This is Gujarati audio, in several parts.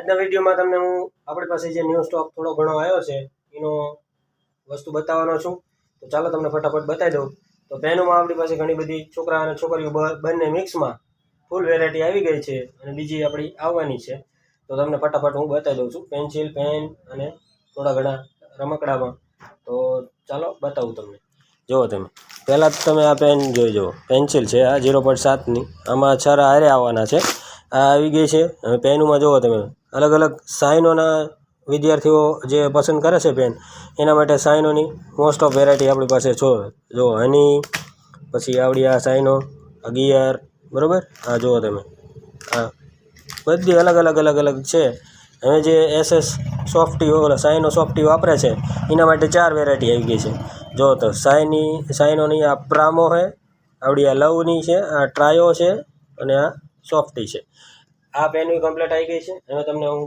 આજના વિડીયોમાં તમને હું આપણી પાસે જે ન્યૂ સ્ટોક થોડો ઘણો આવ્યો છે એનો વસ્તુ બતાવવાનો છું. તો ચાલો તમને ફટાફટ બતાવી દઉં. તો પેનોમાં આપણી પાસે ઘણી બધી છોકરા અને છોકરીઓ બંને મિક્સમાં ફૂલ વેરાયટી આવી ગઈ છે અને બીજી આપણી આવવાની છે. તો તમને ફટાફટ હું બતાવી દઉં છું, પેન્સિલ, પેન અને થોડા ઘણા રમકડામાં. તો ચાલો બતાવું તમને. જુઓ તમે પહેલાં તમે આ પેન જોઈ જુઓ, પેન્સિલ છે આ 0.7ની, આમાં 6 હારે આવવાના છે. આ આવી ગઈ છે. હવે પેનમાં જુઓ તમે અલગ અલગ સાઇનોના વિદ્યાર્થીઓ જે પસંદ કરે છે પેન, એના માટે સાઇનોની મોસ્ટ ઓફ વેરાયટી આપણી પાસે જો હની, પછી આવડી આ સાઇનો, આ ગિયર, બરાબર. આ જુઓ તમે, આ બધી અલગ અલગ છે. હવે જે SS સોફ્ટી સાઇનો સોફ્ટી વાપરે છે એના માટે 4 વેરાયટી આવી ગઈ છે. જો તો સાઇનોની આ પ્રામો છે, આવડી આ લવની છે, આ ટ્રાયો છે અને આ સોફ્ટી છે. આ પેન કમ્પ્લીટ આવી ગઈ છે. હવે તમને હું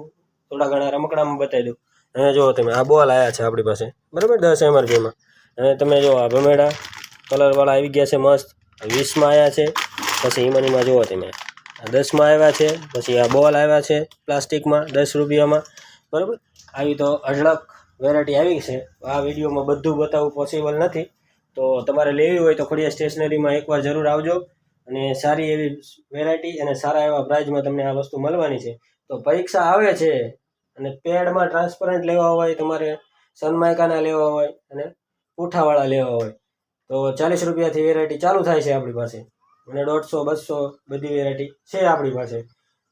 થોડા ઘણા રમકડામાં બતાવી દઉં. હવે જુઓ તમે આ બોલ આવ્યા છે આપણી પાસે, બરાબર, 10 MRPમાં. હવે તમે જો આ ભમેડા કલરવાળા આવી ગયા છે મસ્ત, 20માં આવ્યા છે. પછી ઈમાનીમાં જુઓ તમે આ 10માં આવ્યા છે. પછી આ બોલ આવ્યા છે પ્લાસ્ટિકમાં 10 રૂપિયામાં, બરાબર. આવી તો અઢળક વેરાયટી આવી છે. આ વિડીયોમાં બધું બતાવવું પોસિબલ નથી. તો તમારે લેવી હોય તો ખોડિયાર સ્ટેશનરીમાં એકવાર જરૂર આવજો. અને સારી એવી વેરાયટી અને સારા એવા પ્રાઇઝમાં તમને આ વસ્તુ મળવાની છે. તો પરીક્ષા આવે છે અને પેડમાં ટ્રાન્સપરન્ટ લેવા હોય, તમારે સનમાઇકાના લેવા હોય અને પૂઠાવાળા લેવા હોય તો 40 રૂપિયાથી વેરાયટી ચાલુ થાય છે આપણી પાસે, અને 150, 200 બધી વેરાયટી છે આપણી પાસે.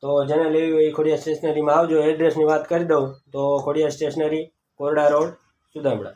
તો જેને લેવી હોય એ ખોડિયાર સ્ટેશનરીમાં આવજો. એડ્રેસની વાત કરી દઉં તો ખોડિયાર સ્ટેશનરી, કોરડા રોડ, સુદામડા.